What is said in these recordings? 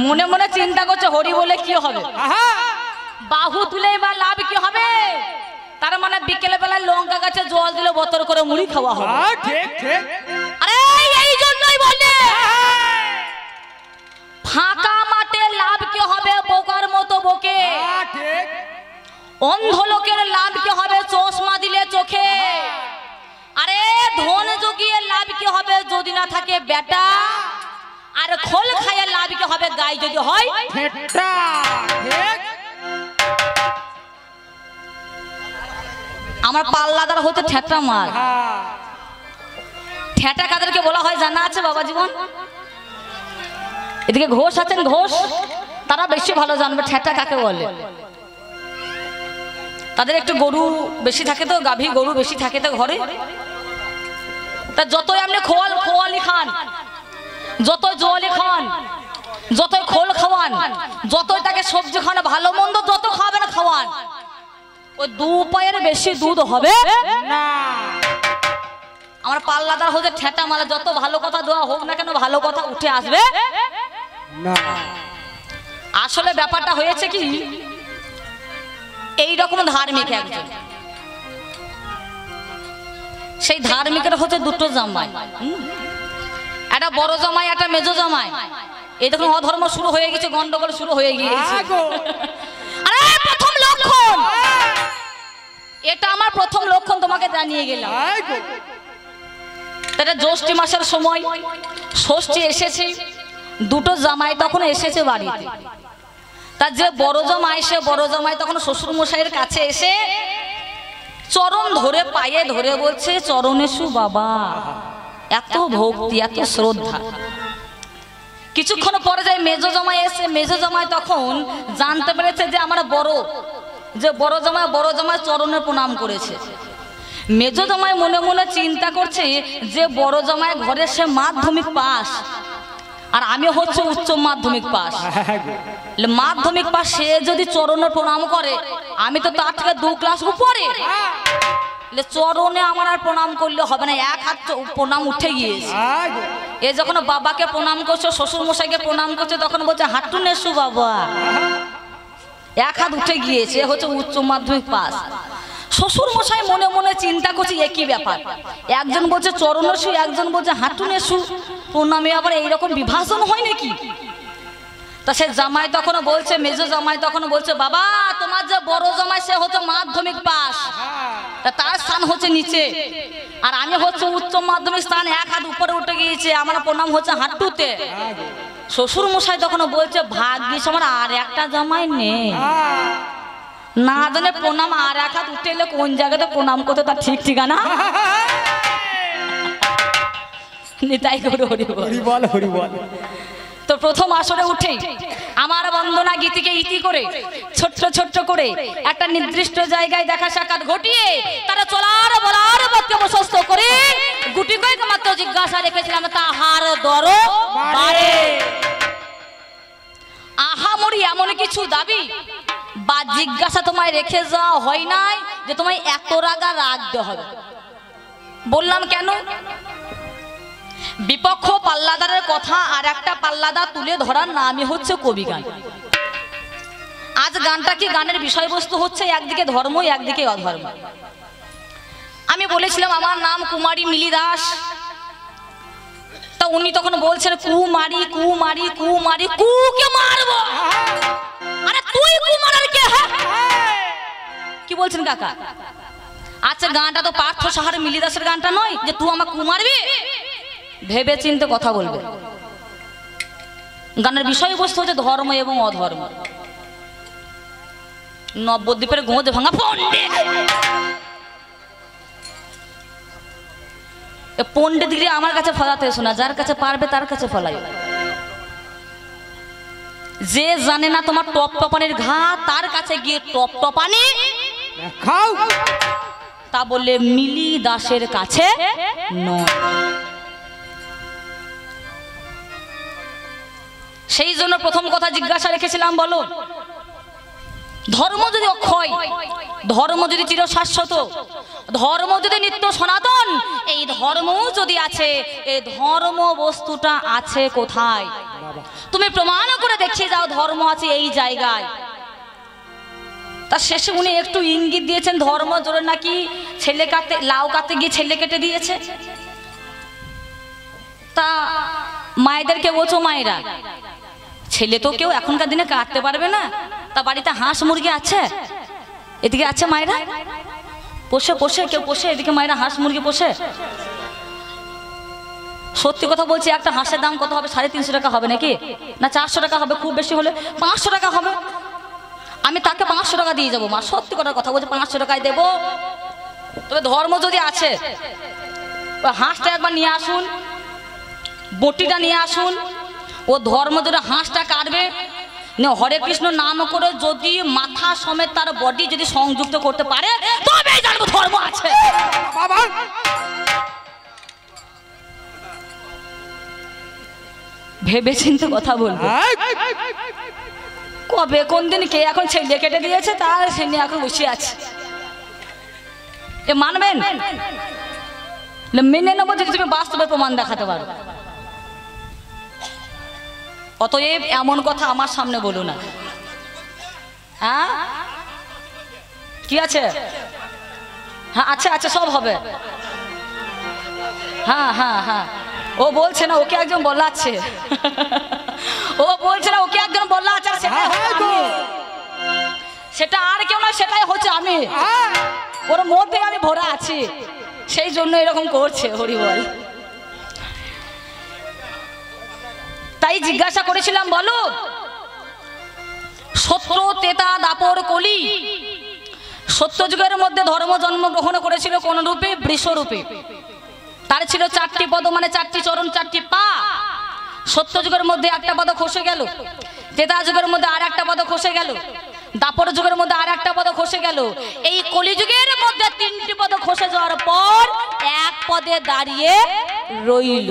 মনে মনে চিন্তা করছে হরি বলে কি হবে, বাহু তুলে বা লাভ কি হবে। তার মানে বিকেলে বেলায় লঙ্কা গাছে জল দিলে বোতল করে মুড়ি খাওয়া হবে। ঠিক ঠিক। আরে এই জন্যই বলে ফাঁকা মাঠে লাভ কি হবে, বোকার মতো বকে। ঠিক। অন্ধ লোকের লাভ কি হবে, চশমা দিলে চোখে। আরে ধন জুগিয়ে লাভ কি হবে যদি না থাকে বেটা, আর খোল খাইয়ে লাভ কি হবে গাই যদি হয় ঠেটা। ঠিক। আমার পাল্লাদার হতে ঠেটা মার। ঠেটা কাদেরকে বলা হয় জানা আছে বাবা জীবন? এদিকে ঘোষ আছেন, ঘোষ, তারা বেশি ভালো জানবে ঠেটা কাকে বলে। তাদের একটু গরু বেশি থাকে তো, গাভী গরু বেশি থাকে তো ঘরে। তা যতই আপনি খোয়ালি খান, যতই জোয়ালি খান, যতই খোল খাওয়ান, যতই তাকে সবজি খান, ভালো মন্দ যত খাবেন খাওয়ান, ওই 2 পায়ের বেশি দুধ হবে না। আমার পাল্লাদার হতে ঠেটা মালা, যত ভালো কথা দেওয়া হোক না কেন ভালো কথা উঠে আসবে না। আসলে ব্যাপারটা হয়েছে কি, এই রকম ধার্মিক একজন, সেই ধার্মিকের হচ্ছে 2টো জামাই, একটা বড় জামাই একটা মেজো জামাই। এই দেখুন অধর্ম শুরু হয়ে গেছে, গন্ডগোল শুরু হয়ে গিয়েছে। আরে প্রথম লক্ষণ এটা, আমার প্রথম লক্ষণ তোমাকে জানিয়ে গেলাম। এটা জ্যৈষ্ঠ মাসের সময়, ষষ্ঠী এসেছে, 2টো জামাই তখন এসেছে বাড়িতে। তার যে বড় জামাই, সে বড় জামাই তখন শ্বশুর মশাইয়ের কাছে এসে চরণ ধরে পায়ে ধরে বলছে, চরণে শু বাবা। এত ভক্তি, এত শ্রদ্ধা। কিছুক্ষণ পরে যায় মেজো জামাই এসে, মেজো জামাই তখন জানতে পেরেছে যে আমার বড় জামাই চরণে প্রণাম করেছে। মেজো জামাই মনে মনে চিন্তা করছে যে বড় জামাই ঘরে সে মাধ্যমিক পাস, আর আমি হচ্ছে উচ্চ মাধ্যমিক পাস। মাধ্যমিক পাস সে যদি চরণে প্রণাম করে, আমি তো তার থেকে 2 ক্লাস উপরে। চরণে আমার আর প্রণাম করলে হবে না, 1 হাত প্রণাম উঠে গিয়েছে। এ যখন বাবাকে প্রণাম করছে, শ্বশুর মশাইকে প্রণাম করছে, তখন বলছে হাঁটু নেসু বাবা। 1 হাত উঠে গিয়েছে, হচ্ছে উচ্চ মাধ্যমিক পাস। শ্বশুর মশাই মনে মনে চিন্তা করছে একই ব্যাপার, একজন বলছে চরণেসু, একজন বলছে হাঁটু নেসু, প্রণামে আবার এইরকম বিভাজন হয় নাকি? তা সে জামাই তখন বলছে, মেজো জামাই তখন বলছে, বাবা তোমার যে বড় জামাই সে হচ্ছে মাধ্যমিক পাস, তা তার স্থান হচ্ছে নিচে, আর আমি হচ্ছে উচ্চ মাধ্যমিক স্থান, 1 হাত উপরে উঠে গিয়েছে, আমার প্রণাম হচ্ছে হাঁটুতে। শ্বশুর মশাই তখন বলছে, ভাগ্যিস আমার আর একটা জামাই নেই, না জানে প্রণাম আর 1 হাত উঠে এলে কোন জায়গাতে প্রণাম করতে তার ঠিক ঠিকানা। নিতাই গৌর হরি বল, হরি বল। তো প্রথম আসরে উঠে আমার বন্দনা গীতিকে ইতি করে ছোট্ট ছোট্ট করে একটা নির্দিষ্ট জায়গায় দেখা সাক্ষাৎ ঘটিয়ে তারা চলার বলার পথকে প্রশস্ত করে গুটি কয়েক মাত্র জিজ্ঞাসা রেখেছিলাম, তাহার দরবারে আহামরি এমন কিছু দাবি বা জিজ্ঞাসা তোমায় রেখে যাওয়া হয় নাই যে তোমায় এত রাগা রাখতে হবে। বললাম কেন? বিপক্ষ পাল্লাদারের কথা আর একটা পাল্লাদার তুলে ধরার নামই হচ্ছে কবি গান। আজ গানটা কি, গানের বিষয়বস্তু হচ্ছে একদিকে ধর্ম একদিকে অধর্ম। আমি বলেছিলাম আমার নাম কুমারী মিলি দাস, তা উনি তখন বলছেন কুমারী কুমারী কুমারী, কুকে মারবো। আরে তুই কুমারের কে? কি বলছেন কাকা? আচ্ছা গানটা তো পার্থ সাহার মিলি দাসের গানটা নয় যে তুই আমাকে কুমারবি। ভেবে চিন্তে কথা বলবে। গানের বিষয়বস্তু হচ্ছে ধর্ম এবং অধর্ম। নবদ্বীপের গোঁদ ভাঙা পণ্ডিত, পণ্ডিত গিয়ে আমার কাছে ফলাতে শোনা, যার কাছে পারবে তার কাছে ফলাই। যে জানে না তোমার টপ টপানির ঘা, তার কাছে গিয়ে টপ টপানি খাও, তা বললে মিলি দাসের কাছে নয়। সেই জন্য প্রথম কথা জিজ্ঞাসা রেখেছিলাম, বলো ধর্ম যদি অক্ষয়, ধর্ম যদি চিরশাশ্বত, ধর্ম যদি নিত্য সনাতন, এই ধর্ম যদি আছে, এই ধর্ম বস্তুটা আছে কোথায়? তুমি প্রমাণ করে দেখিয়ে যাও ধর্ম আছে এই জায়গায়। তার শেষে উনি একটু ইঙ্গিত দিয়েছেন ধর্ম জোরে নাকি ছেলে কাটতে লাউ কাটতে গিয়ে ছেলে কেটে দিয়েছে। তা মায়েদেরকে বলছো মায়েরা ছেলে তো কেউ এখনকার দিনে কাটতে পারবে না, তা বাড়িতে হাঁস মুরগি আছে, এদিকে আছে মায়েরা পোষে পোষে কেউ পোষে, এদিকে মায়েরা হাঁস মুরগি পোষে। সত্যি কথা বলছি, একটা হাঁসের দাম কত হবে? 350 টাকা হবে নাকি না 400 টাকা হবে, খুব বেশি হলে 500 টাকা হবে। আমি তাকে 500 টাকা দিয়ে যাবো মা, সত্যি কথা বলছি 500 টাকায় দেবো। তবে ধর্ম যদি আছে হাঁসটা একবার নিয়ে আসুন, বটিটা নিয়ে আসুন, ও ধর্ম যদি হাঁসটা কাটবে হরে কৃষ্ণ নাম করে যদি মাথা সমেত তার বডি যদি সংযুক্ত করতে পারে তবে জানবো ধর্ম আছে। ভেবে চিন্তে কথা বলবো। কবে কোন দিন কে এখন ছেলে কেটে দিয়েছে তার সে নিয়ে এখন বসে আছে। এ মানবেন? মেনে নেবো যদি তুমি বাস্তবে প্রমাণ দেখাতে পারো। অতএব এমন কথা আমার সামনে বলো না। হ্যাঁ কি আছে? হ্যাঁ আচ্ছা আচ্ছা সব হবে। হ্যাঁ হ্যাঁ হ্যাঁ ও বলছে না ওকে একজন বলাচ্ছে, ও বলছে না ওকে একজন বলাচ্ছে, সেটা আর কেউ না, সেটাই হচ্ছে আমি। ওর মধ্যে আমি ভরা আছি, সেই জন্য এরকম করছে। হরি বল। তাই জিজ্ঞাসা করেছিলাম বলো সত্য তেতা দাপর কলি, সত্য যুগের মধ্যে ধর্ম জন্মগ্রহণ করেছিল কোন রূপে? বৃষরূপে। তার ছিল 4টি পদ মানে 4টি চরণ 4টি পা। সত্য যুগের মধ্যে একটা পদ খসে গেল, তেতা যুগের মধ্যে আর একটা পদ খসে গেল, দাপর যুগের মধ্যে আর একটা পদ খসে গেল। এই কলিযুগের মধ্যে 3টি পদ খসে যাওয়ার পর এক পদে দাঁড়িয়ে রইল।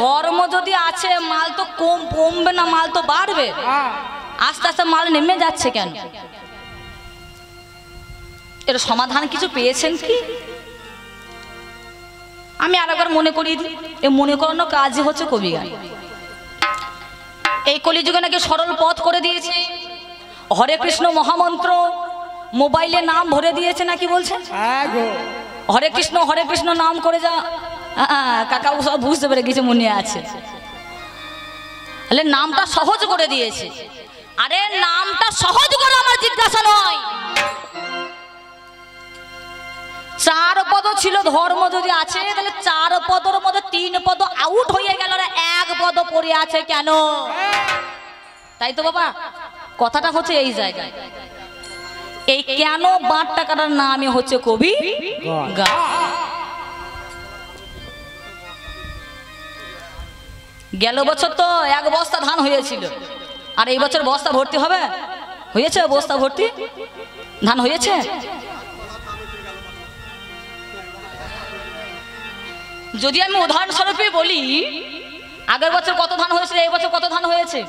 ধর্ম যদি আছে মাল তো কমবে না, মাল তো বাড়বে। আস্তে আস্তে মাল নেমে যাচ্ছে কেন? এর সমাধান কিছু পেয়েছেন কি? আমি আরেকবার মনে করিয়ে দিই, এই মনে করানো কাজই হচ্ছে কবিগান। এই কলিযুগে নাকি সরল পথ করে দিয়েছে, হরে কৃষ্ণ মহামন্ত্র মোবাইলে নাম ভরে দিয়েছে নাকি বলছে হরে কৃষ্ণ নাম করে যা। কাকা সব বুঝতে পেরে কিছু মনে আছে, নামটা সহজ করে দিয়েছে। আরে নামটা সহজ করে আমার জিজ্ঞাসা নয়। 4 পদ ছিল ধর্ম যদি আছে তাহলে 4 পদের মধ্যে 3 পদ আউট হয়ে গেল, 1 পদ পড়ে আছে কেন? তাই তো বাবা, কথাটা হচ্ছে এই জায়গায়। এই কেন বাট টাকার নামই হচ্ছে কবি গা। গেল বছর তো 1 বস্তা ধান হয়েছিল, আর এই বছর বস্তা ভর্তি হবে? হয়েছে বস্তা ভর্তি ধান হয়েছে? যদি আমি উদাহরণস্বরূপে বলি আগের বছর কত ধান হয়েছিল, এই বছর কত ধান হয়েছে?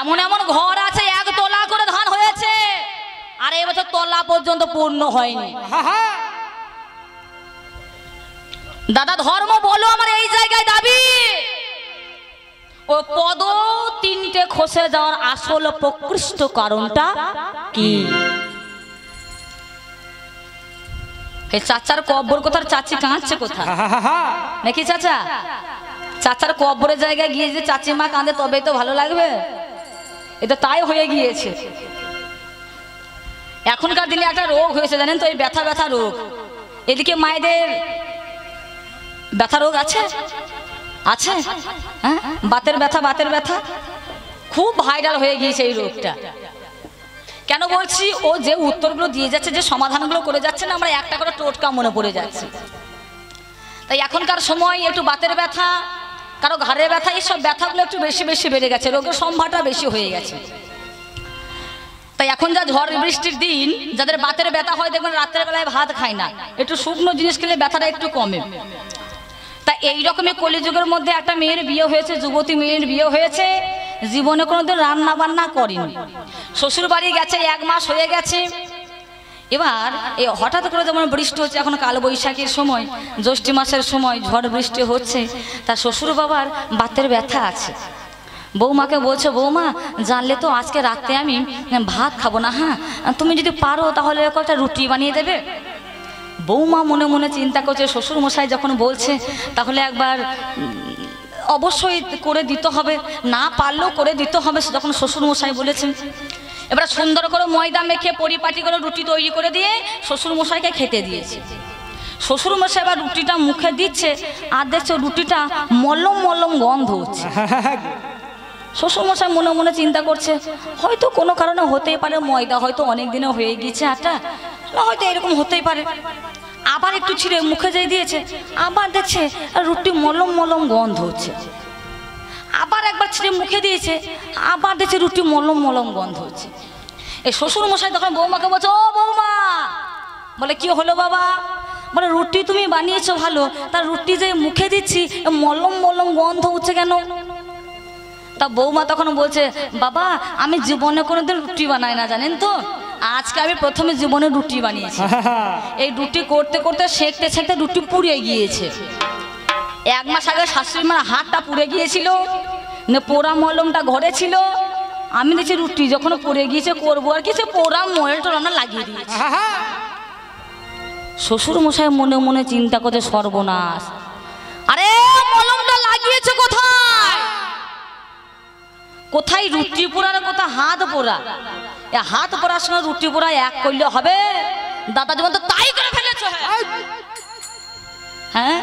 এমন এমন ঘর আছে 1 তোলা করে ধান হয়েছে, আর এই বছর তোলা পর্যন্ত পূর্ণ হয়নি। দাদা ধর্ম বলো আমার এই জায়গায় দাবি। ও পদ 3টে খসে যাওয়ার আসল প্রকৃষ্ট কারণটা কি? চাচার কব্বর কোথার চাচি কাঁদছে কোথা নাকি? চাচার কব্বরের জায়গায় গিয়ে যে চাচিমা কাঁদে তবেই তো ভালো লাগবে। এটা তাই হয়ে গিয়েছে। এখনকার দিনে একটা রোগ হয়েছে জানেন তো, এই ব্যথা রোগ। এদিকে মায়েদের ব্যথা রোগ আছে আছে হ্যাঁ, বাতের ব্যথা খুব ভাইরাল হয়ে গিয়েছে এই রোগটা। কেন বলছি? ও যে উত্তরগুলো দিয়ে যাচ্ছে, যে সমাধানগুলো করে যাচ্ছে না, আমরা একটা করে টোটকা মনে পড়ে যাচ্ছে। তাই এখনকার সময় একটু বাতের ব্যথা, কারো ঘাড়ের ব্যথা, এইসব ব্যথাগুলো একটু বেশি বেড়ে গেছে, রোগের সম্ভারটা বেশি হয়ে গেছে। তাই এখন যা ঝড় বৃষ্টির দিন, যাদের বাতের ব্যথা হয় দেখবেন রাত্রের বেলায় ভাত খায় না, একটু শুকনো জিনিস খেলে ব্যথাটা একটু কমে। তা এইরকমই কলিযুগের মধ্যে একটা মেয়ের বিয়ে হয়েছে, যুবতী মেয়ের বিয়ে হয়েছে, জীবনে কোনোদিন রান্না বান্না করেনি। শ্বশুর বাড়ি গেছে, 1 মাস হয়ে গেছে। এবার এই হঠাৎ করে যেমন বৃষ্টি হচ্ছে, এখন কাল বৈশাখীর সময়, জ্যৈষ্ঠ মাসের সময় ঝড় বৃষ্টি হচ্ছে, তার শ্বশুর বাবার বাতের ব্যথা আছে। বৌমাকে বলছে, বৌমা জানলে তো আজকে রাতে আমি ভাত খাবো না, হ্যাঁ তুমি যদি পারো তাহলে একটা রুটি বানিয়ে দেবে। বৌমা মনে মনে চিন্তা করছে, শ্বশুর মশাই যখন বলছে তাহলে একবার অবশ্যই করে দিতে হবে, না পারলেও করে দিতে হবে যখন শ্বশুর মশাই বলেছেন। এবার সুন্দর করে ময়দা মেখে পরিপাটি করে রুটি তৈরি করে দিয়ে শ্বশুর মশাইকে খেতে দিয়েছে। শ্বশুর মশাই এবার রুটিটা মুখে দিচ্ছে, আর দেখছে রুটিটা মলম মলম গন্ধ হচ্ছে। শ্বশুর মশাই মনে মনে চিন্তা করছে, হয়তো কোনো কারণে হতেই পারে, ময়দা হয়তো অনেক দিনে হয়ে গিয়েছে আটা, না হয়তো এরকম হতেই পারে। আবার একটু ছিঁড়ে মুখে যেয়ে দিয়েছে, আবার দেখছে রুটি মলম মলম গন্ধ হচ্ছে। আবার একবার ছিঁড়ে মুখে দিয়েছে, আবার দেখছে রুটি মলম মলম গন্ধ হচ্ছে। এই শ্বশুর মশাই তখন বৌমাকে বলছে, ও বৌমা, বলে কি হলো বাবা? বলে রুটি তুমি বানিয়েছো ভালো, তার রুটি যে মুখে দিচ্ছি মলম মলম গন্ধ হচ্ছে কেন? তা বৌমা তখন বলছে, বাবা আমি জীবনে কোনোদিন রুটি বানাই না জানেন তো, আজকে আমি প্রথমে জীবনে রুটি বানিয়েছি। এই রুটি করতে করতে সেঁকতে সেঁকতে রুটি পুড়ে গিয়েছে। 1 মাস আগে শাশুড়ি মার হাতটা পুড়ে গিয়েছিল, পোড়া মলমটা ঘরে ছিল। আমি দেখছি রুটি যখন পুড়ে গিয়েছে করবো আর কি, সে পোড়া মলটা রান্না লাগিয়ে দিয়েছে। শ্বশুর মশাই মনে মনে চিন্তা করছে, সর্বনাশ, আরে মলমটা লাগিয়েছে কোথায়? কোথায় রুটি পোড়া, কোথায় হাত পোড়া? হাত পোড়ার সঙ্গে রুটি পোড়া এক করলে হবে? দাদা যেমন তো তাই করে ফেলেছে। হ্যাঁ,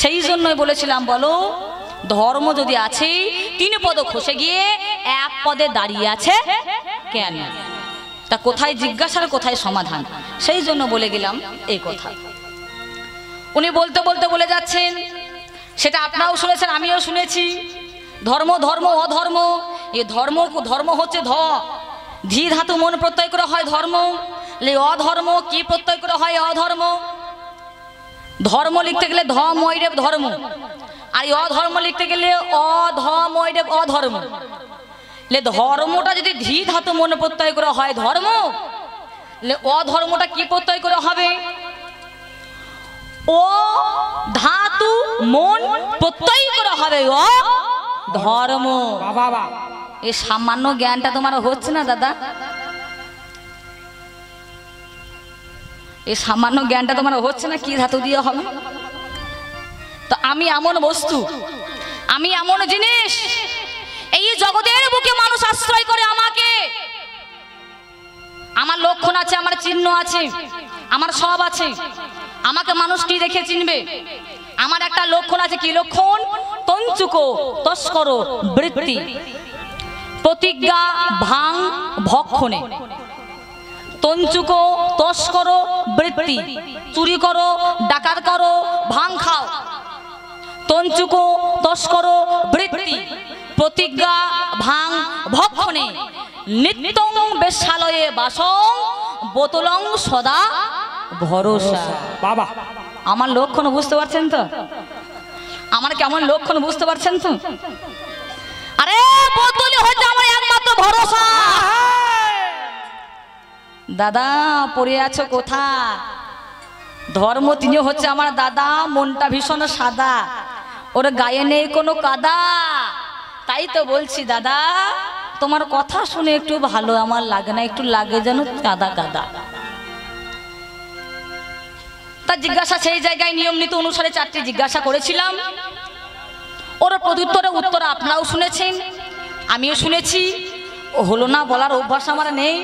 সেই জন্যই বলেছিলাম, বলো ধর্ম যদি আছে 3 পদ খসে গিয়ে 1 পদে দাঁড়িয়ে আছে কেন? তা কোথায় জিজ্ঞাসার, কোথায় সমাধান? সেই জন্য বলে গেলাম এই কথা। উনি বলতে বলতে বলে যাচ্ছেন, সেটা আপনারাও শুনেছেন, আমিও শুনেছি, ধর্ম ধর্ম অধর্ম। এই ধর্ম হচ্ছে ধি ধাতু মন প্রত্যয় করে হয় ধর্ম। অধর্ম কি প্রত্যয় করে হয়? অধর্ম। ধর্ম লিখতে গেলে ধমৈরেব ধর্ম, আর অধর্ম লিখতে গেলে অধমৈরেব অধর্ম। ধর্মটা যদি ধি ধাতু মন প্রত্যয় করে হয় ধর্ম, অধর্মটা কি প্রত্যয় করে হবে? ও ধাতু মন প্রত্যয় করে হবে ও ধর্ম। এই সামান্য জ্ঞানটা তোমার হচ্ছে না দাদা? এই সামান্য জ্ঞানটা তোমার হচ্ছে না কি ধাতু দিয়ে হবে? তো আমি এমন বস্তু, আমি এমন জিনিস, এই জগতের বুকে মানুষ আশ্রয় করে আমাকে। আমার লক্ষণ আছে, আমার চিহ্ন আছে, আমার সব আছে। আমাকে মানুষ কি দেখে চিনবে? আমার একটা লক্ষণ আছে। কি লক্ষণ? তঞ্চুকো তস্কর বৃত্তি, প্রতিজ্ঞা ভাঙ ভক্ষণে। তঞ্চুকো তস্কর বৃত্তি, চুরি করো, ডাকাত করো, ভাঙ খাও। তঞ্চুকো তস্কর বৃত্তি, প্রতিজ্ঞা ভাঙ ভক্ষণে। নিত্যং বেশ্যালয়ে বাসং, বোতলং সদা ভরসা। বাবা, আমার লক্ষণ বুঝতে পারছেন তো? আমার কেমন লক্ষণ বুঝতে পারছেন তো? আরে বোতলই হচ্ছে আমার একমাত্র ভরসা। দাদা পড়ে আছো কোথা? ধর্ম তিনি হচ্ছে আমার দাদা, মনটা ভীষণ সাদা, ওর গায়ে নেই কোনো কাদা। তাই তো বলছি দাদা, তোমার কথা শুনে একটু ভালো আমার লাগে না, একটু লাগে যেন কাদা কাদা। তার জিজ্ঞাসা সেই জায়গায় নিয়ম নীতি অনুসারে 4টি জিজ্ঞাসা করেছিলাম। ওর প্রত্যুত্তরে উত্তর আপনারাও শুনেছেন, আমিও শুনেছি। হলো না বলার অভ্যাস আমার নেই,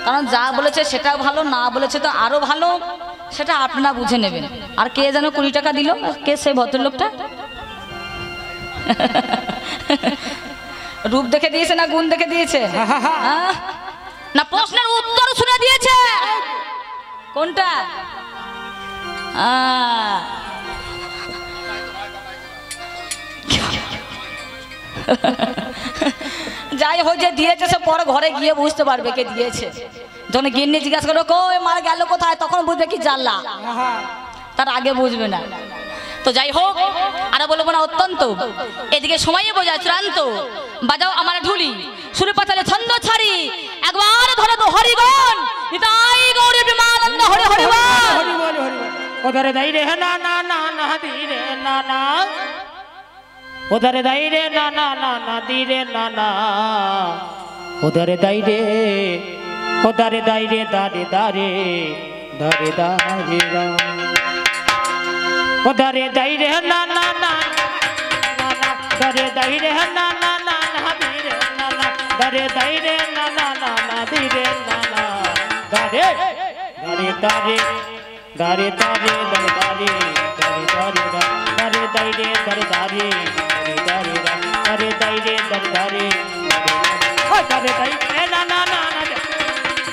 কারণ যা বলেছে সেটাও ভালো, না বলেছে তো আরো ভালো, সেটা আপনারা বুঝে নেবেন। আর কে যেন 20 টাকা দিল, কে সেই ভদ্রলোকটা? রূপ দেখে দিয়েছে না গুণ দেখে দিয়েছে? না প্রশ্নের উত্তর শুনে দিয়েছে? কোনটা? যাই হোক, যে দিয়েছে সে পরে ঘরে গিয়ে বুঝতে পারবে কে দিয়েছে। যখন গিন্নি জিজ্ঞাসা করো কই মার গেল কোথায়, তখন বুঝবে কি জানলা, তার আগে বুঝবে না। তো যাই হোক, আর বলবো না অত্যন্ত। এদিকে সময়ে বোঝা চূড়ান্ত, বাজাও আমার ঢুলি, সুরে পাতালে ছন্দ ছাড়ি, একবার ধরে তো হরিগণ নিতাই গৌরী उधर दाई रे ना ना ना ना दी रे ना ना उधर दाई रे ना ना ना ना दी रे ना ना उधर दाई रे दारे दारे दारे दारे रा उधर दाई रे ना ना ना ना ना दारे दाई रे ना ना ना ना दी रे ना ना दारे दाई रे ना ना ना ना दी रे ना ना दारे दारे दारे दारे दारे दारे दारे दारे दारे दारे दारे दारे दारे दारे दारे दारे दारे दारे ओ दारे दारे ना ना ना ना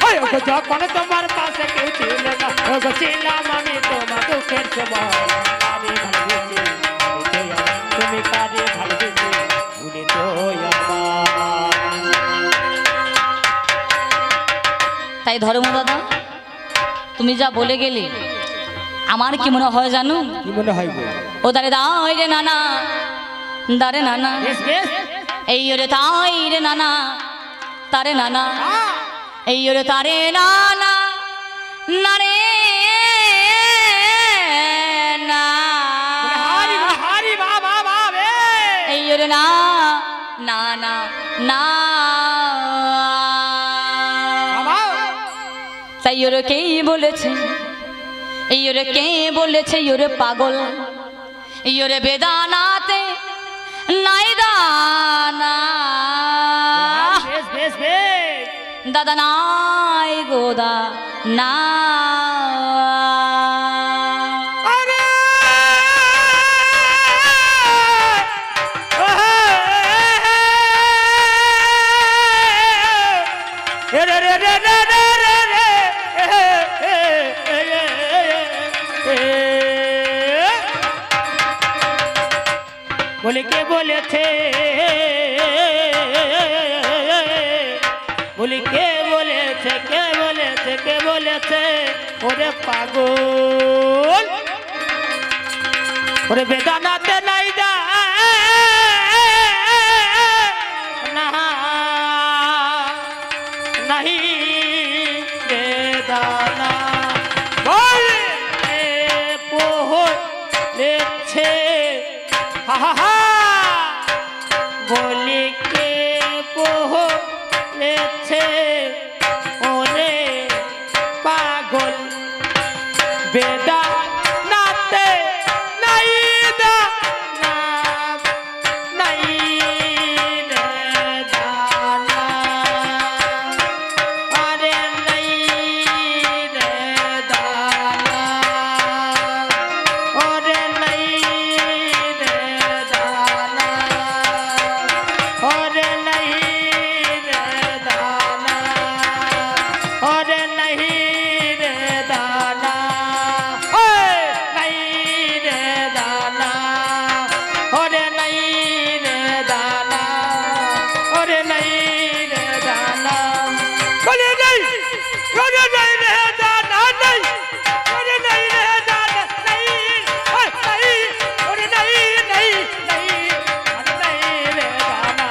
ओए ओ जो कोन तुम्हारे पास क्यों चिल्लागा ओ गो चिल्ला मामी तो मा दुखेर सवा आरे भालबेसे তুমি কারে ভালবেসে ভুলে তো আমার তাই ধর্ম দাদা তুমি যা বলে গেলে আমার কি মনে হয় জানো? কি মনে হয় গো? ও দারে দাই রে নানা দারে নানা বেশ বেশ এই রে তাই রে নানা তারে নানা এই রে তারে নানা নারে না হারি হারি বাবা বাবা এই রে না না না না বাবা তাই ওরে কে বলেছে এই ওরে কে বলেছে ওরে পাগল এই ওরে বেদানাতে নাই দানা বেশ বেশ বেশ দাদা নাই গোদা না আরে রে রে রে রে রে রে বলে কে বলেছে বলি কে বলেছে কে বলেছে কে বলেছে ওরে পাগল ওরে বেদানাতে নাই দা না নাহি বেদানা বলে পোহলেছে হা হা হা বলি কে পোহলেছে ওরে পাগল বেদানাতে নাই দা না নাই রে দানা আরে নাই রে দানা ওরে নাই রে দানা ওরে নাই রে দানা ওরে নাই রে দানা ওই নাই রে দানা ওরে নাই রে দানা ওরে নাই রে দানা বলে নাই ওরে নাই রে দানা নাই ওরে নাই রে দানা নাই ওই নাই ওরে নাই নাই নাই ওরে নাই রে দানা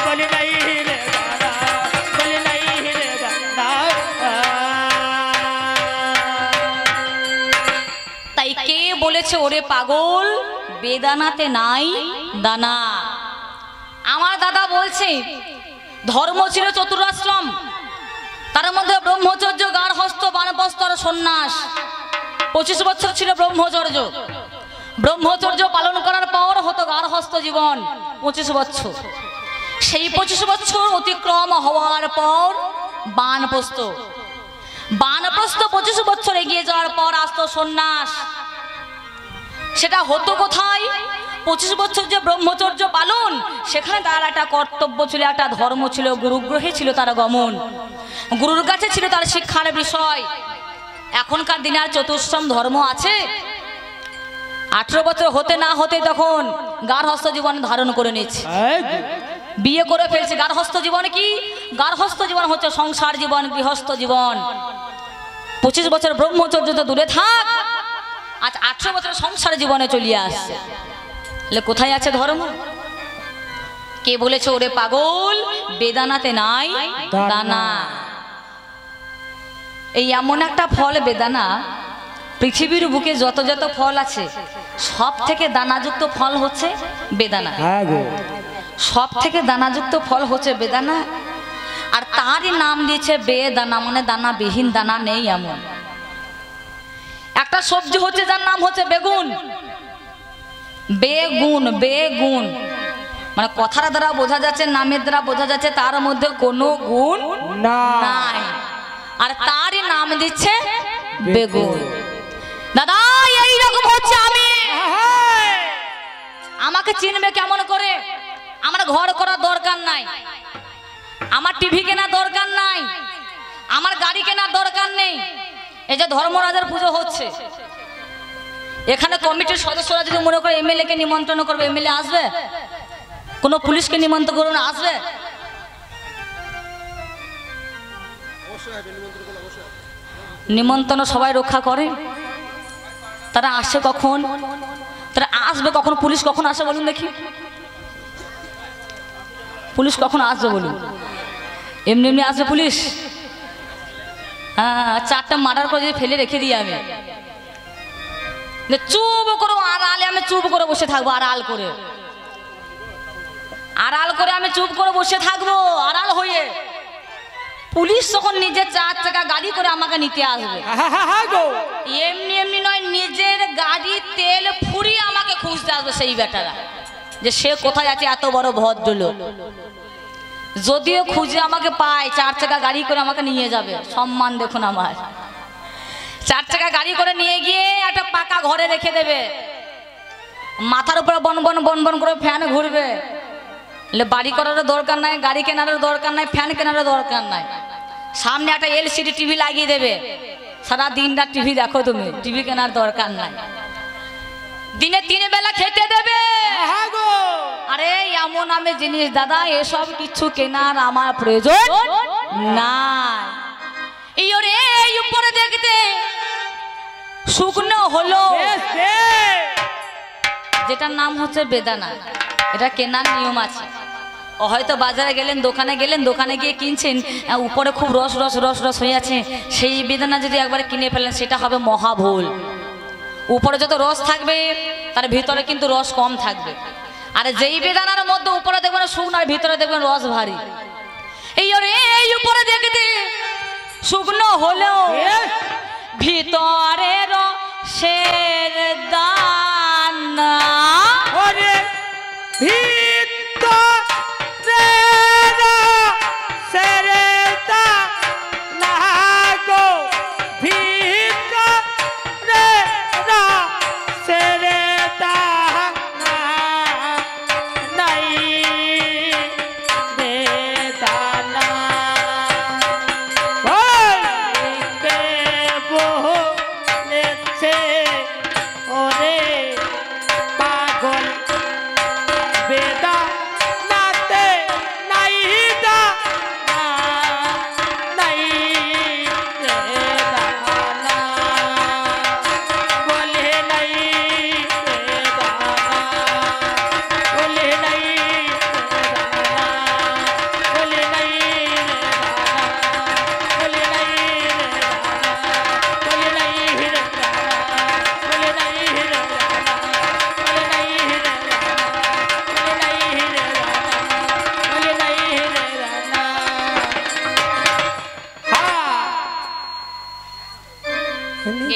বলে নাই রে দানা বলে নাই রে দানা তাই কে বলেছে ওরে পাগল বেদানাতে নাই দানা? আমার দাদা বলছে ধর্ম ছিল চতুরাশ্রম, তার মধ্যে ব্রহ্মচর্য, গার্হস্থ, বানপ্রস্থ আর সন্ন্যাস। 25 বছর ছিল ব্রহ্মচর্য। ব্রহ্মচর্য পালন করার পর হতো গার্হস্থ জীবন 25 বছর। সেই 25 বছর অতিক্রম হওয়ার পর বানপ্রস্থ। বানপ্রস্থ 25 বছর এগিয়ে যাওয়ার পর আসতো সন্ন্যাস। সেটা হতো কোথায়? 25 বছর যে ব্রহ্মচর্য পালন, সেখানে তার একটা কর্তব্য ছিল, একটা ধর্ম ছিল, গুরুগ্রহে ছিল তার গমন, গুরুর কাছে ছিল তার শিক্ষার বিষয়। এখনকার দিনে আর চতুর্শ্রম ধর্ম আছে? 18 বছর হতে না হতে তখন গার্হস্থ জীবন ধারণ করে নিচ্ছে, বিয়ে করে ফেলছে। গার্হস্থ জীবন কি? গার্হস্থ জীবন হচ্ছে সংসার জীবন, গৃহস্থ জীবন। 25 বছর ব্রহ্মচর্য তো দূরে থাক, আজ 18 বছর সংসার জীবনে চলিয়ে আসছে। কোথায় আছে ধর্ম? কে বলেছে ওরে পাগল বেদানাতে নাই দানা? এই এমন একটা ফল বেদানা, পৃথিবীর বুকে যত যত ফল আছে সব থেকে দানাযুক্ত ফল হচ্ছে বেদানা। হ্যাঁ গো, সব থেকে দানাযুক্ত ফল হচ্ছে বেদানা, আর তারই নাম দিয়েছে বেদানা, মানে দানাবিহীন, দানা নেই এমন। একটা সবজি হচ্ছে যার নাম হচ্ছে বেগুন। বেগুন, বেগুন মানে কথার দ্বারা বোঝা যাচ্ছে, নামের দ্বারা বোঝা যাচ্ছে তার মধ্যে কোনো গুণ না নাই, আর তারই নাম দিচ্ছে বেগুন। দাদা এইরকম হচ্ছে আমি, আমাকে চিনবে কেমন করে? আমার ঘর করার দরকার নাই, আমার টিভি কেনার দরকার নাই, আমার গাড়ি কেনার দরকার নেই। এই যে ধর্মরাজের পুজো হচ্ছে, এখানে কমিটির সদস্যরা যদি মনে করে এমএলএ কে নিমন্ত্রণ করবে, এমএলএ আসবে? কোনো পুলিশকে নিমন্ত্রণ করবে না, আসবে? নিমন্ত্রণ সবাই রক্ষা করে, তারা আসে কখন, তারা আসবে কখন? পুলিশ কখন আসে বলুন দেখি, পুলিশ কখন আসবে বলুন? এমনি এমনি আসবে পুলিশ? হ্যাঁ, চারটা মার্ডার করে যদি ফেলে রেখে দিই আমি, চুপ করো, আড়ালে আমি চুপ করে বসে থাকবো, আড়াল করে, আড়াল করে আমি চুপ করে বসে থাকবো, আড়াল হয়ে। পুলিশ তখন নিজের 4 চাকা গাড়ি করে আমাকে নিতে আসবে, এমনি এমনি নয়, নিজের গাড়ি তেল ফুরিয়ে আমাকে খুঁজতে আসবে সেই বেটারা, যে সে কোথায় আছে এত বড় ভদ্রলোক। যদিও খুঁজে আমাকে পায়, 4 চাকা গাড়ি করে আমাকে নিয়ে যাবে। সম্মান দেখুন আমার, 4 চাকা গাড়ি করে নিয়ে গিয়ে একটা পাকা ঘরে রেখে দেবে, মাথার উপরে বন বন বন বন করে ফ্যান ঘুরবে। বাড়ি করারও দরকার নাই, গাড়ি কেনারও দরকার নাই, ফ্যান কেনারও দরকার নাই, সামনে একটা এলসিডি টিভি লাগিয়ে দেবে, সারা দিন রাত টিভি দেখো, তুমি টিভি কেনার দরকার নাই, দিনে 3 বেলা খেতে দেবে। আরে এমন আমি জিনিস দাদা, এসব কিছু কেনার আমার প্রয়োজন নাই। এই উপরে দেখতে শুকনো হলো, যেটার নাম হচ্ছে বেদানা, এটা কেনার নিয়ম আছে। হয়তো বাজারে গেলেন, দোকানে গেলেন, দোকানে গিয়ে কিনছেন, উপরে খুব রস রস রস রস হয়ে আছে, সেই বেদানা যদি একবারে কিনে ফেলেন সেটা হবে মহাভুল। উপরে যত রস থাকবে তার ভিতরে কিন্তু রস কম থাকবে, আর যেই বেদানার মধ্যে উপরে দেখবেন শুকনো, আর ভিতরে দেখবেন রস ভারী। এই উপরে দেখতে শুকনো হলেও ভিতরে রসের দানা,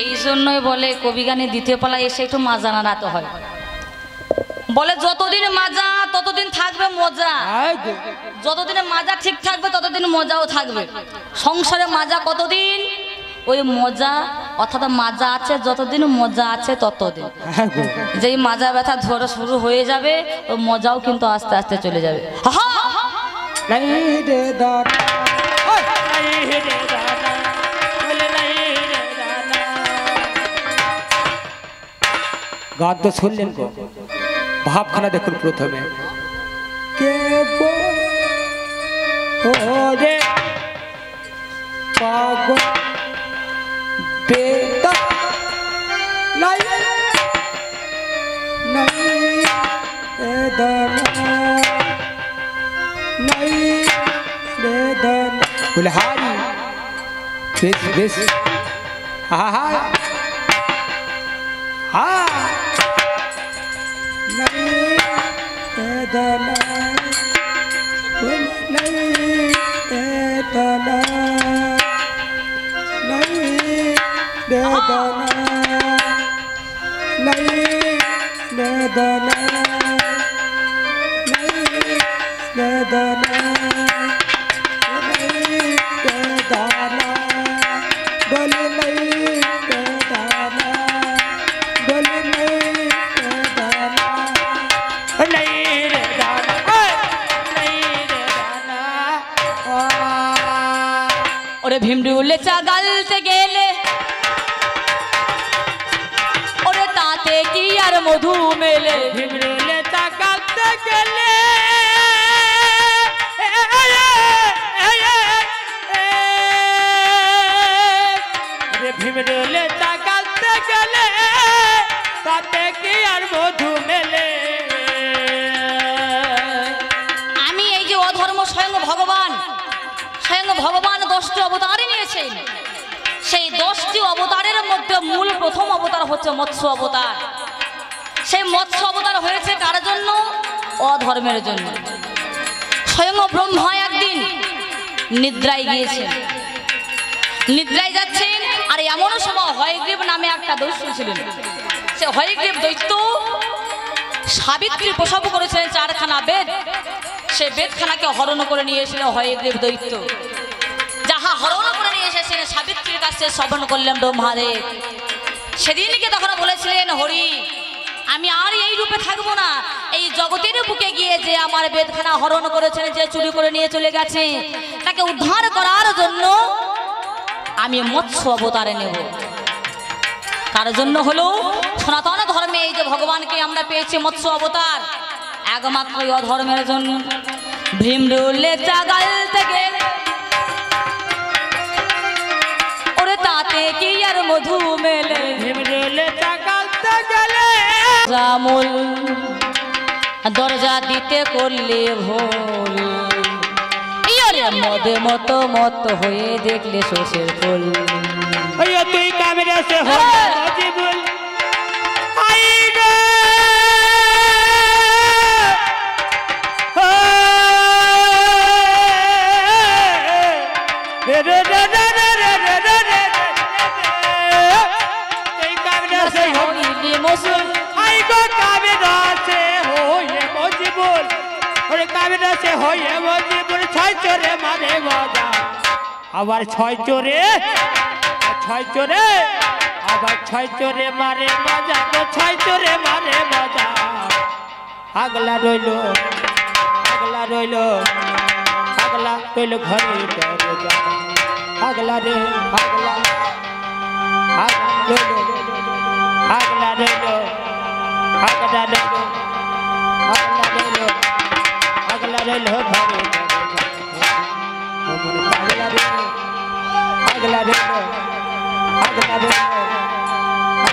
এই জন্যই বলে কবি গানে দ্বিতীয় পালায় এসে একটু মাজা নাড়াতে হয়। বলে যতদিন মাজা ততদিন থাকবে মজা, যতদিনে মাজা ঠিক থাকবে ততদিন মজাও থাকবে। সংসারে মাজা কতদিন? ওই মজা, অর্থাৎ মাজা আছে যতদিন, মজা আছে ততদিন। যেই মাজা ব্যথা ধরে শুরু হয়ে যাবে, ওই মজাও কিন্তু আস্তে আস্তে চলে যাবে। গান তো শুনলেন গো, ভাবখানা দেখুন প্রথমে, কে ওরে পাগল বেদা নাই নাই বেদনা নাই বেদনা বলে হারি বেশ বেশ, হা হা বেদনা নাই বেদনা নাই বেদনা নাই বেদনা নাই বেদনা নাই বেদনা বলে নাই বেদনা বলে নাই বেদনা नहीं रे दाना नहीं रे दाना ওরে ভীমরুলে চা গালতে গেলে ওরে তাতে কি আর মধু মেলে भीमरुले ताकते गेले रे भीमरुले ताकते गेले ताते की আর মধু মেলে আমি এই যে অধর্ম স্বয়ং ভগবান 10টি অবতারই নিয়েছেন সেই 10টি অবতারের মধ্যে মূল প্রথম অবতার হচ্ছে মৎস্য অবতার সেই মৎস্য অবতার হয়েছে কার জন্য অধর্মের জন্য স্বয়ং ব্রহ্মা একদিন নিদ্রায় গিয়েছেন নিদ্রায় যাচ্ছেন আর এমন সময় হয়গ্রীব নামে একটা দৈত্য ছিলেন সে হয়গ্রীব দৈত্য সাবিত্রী প্রসব করেছিলেন 4খানা বেদ সে বেদখানাকে হরণ করে নিয়ে এসেছিল হয়গ্রীব দৈত্য যাহা হরণ করে নিয়ে এসেছিলেন সাবিত্রীর কাছে শ্রবণ করলেন ব্রহ্মাদেব সেদিনকে তখন বলেছিলেন হরি আমি আর এই রূপে থাকবো না এই জগতের বুকে গিয়ে যে আমার বেদখানা হরণ করেছেন যে চুরি করে নিয়ে চলে গেছে তাকে উদ্ধার করার জন্য আমি মৎস্য অবতারে নেব কার জন্য হলো সনাতন ধর্মে এই যে ভগবানকে আমরা পেয়েছি মৎস্য অবতার একমাত্র অধর্মের জন্য ভীমরুলে চা গালতে গেলে ওরে তাতে কি আর মধু মেলে भीमरुले ताकते गेले জামুল দরজা দিতে করলে ভুল ইয়রে মদে মতো মত হয়ে দেখলে শোষের ফুল ओए तुई कैमरे से हो मजीबुल आई गे रे रे रे रे रे रे रे रे तुई कैमरे से हो হইলে মসুল आई गो कैमरा से हो ये मजीबुल और कैमरा से हो ये मजीबुल छय चोरे मारे बाजा আবার ছয় চোরে আবার ছয় চোরে মারে মজা তো ছয় চোরে মারে মজা আগলা রইল ঘরে দরজা আগলা রে আগলা রইল আগলা রইল আগলা রইল আগলা রইল আগলা রইল ঘরে আগলা রইল আগলা রইল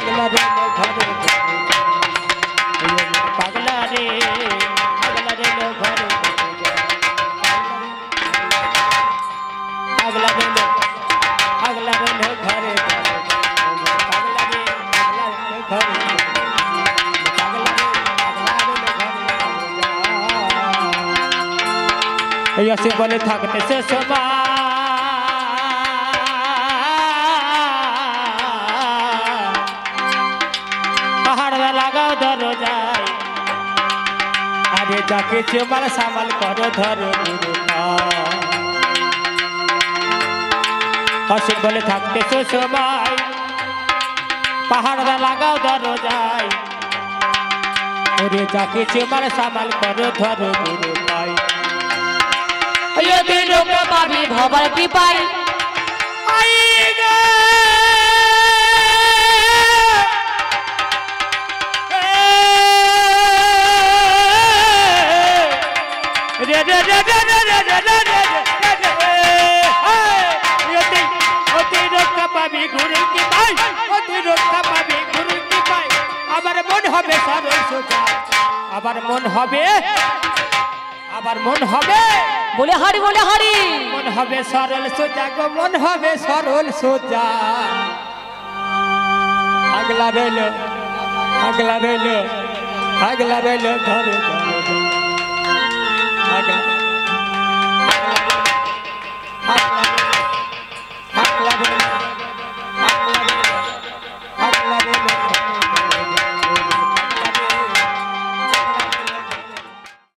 আগলা রইল ঘরে পাগলা রে আগলা রইল ঘরে আগলা রইল ঘরে পাগলা রে আগলা রইল ঘরে পাগলা রে আগলা রইল ঘরে ऐसे बोले থাকতে সে সবা লাগাও দরজায় আরে যাকে চেমার সামাল করো ধরো হসে বলে থাকতে তো সময় পাহাড়রা লাগাও দরজায় ওরে যাকে চেমার সামাল করো ধরো পাই যদি লোক পাবি ভবার কৃপায় আই গে রে রে রে রে রে রে রে রে রে অতি রক্ষা পাবি গুরু কি পাই অতি রক্ষা পাবি গুরু কি পাই আবার মন হবে সরল সোজা আবার মন হবে বলে হারি মন হবে সরল সোজা গো মন হবে সরল সোজা আগলা রইল ঘরে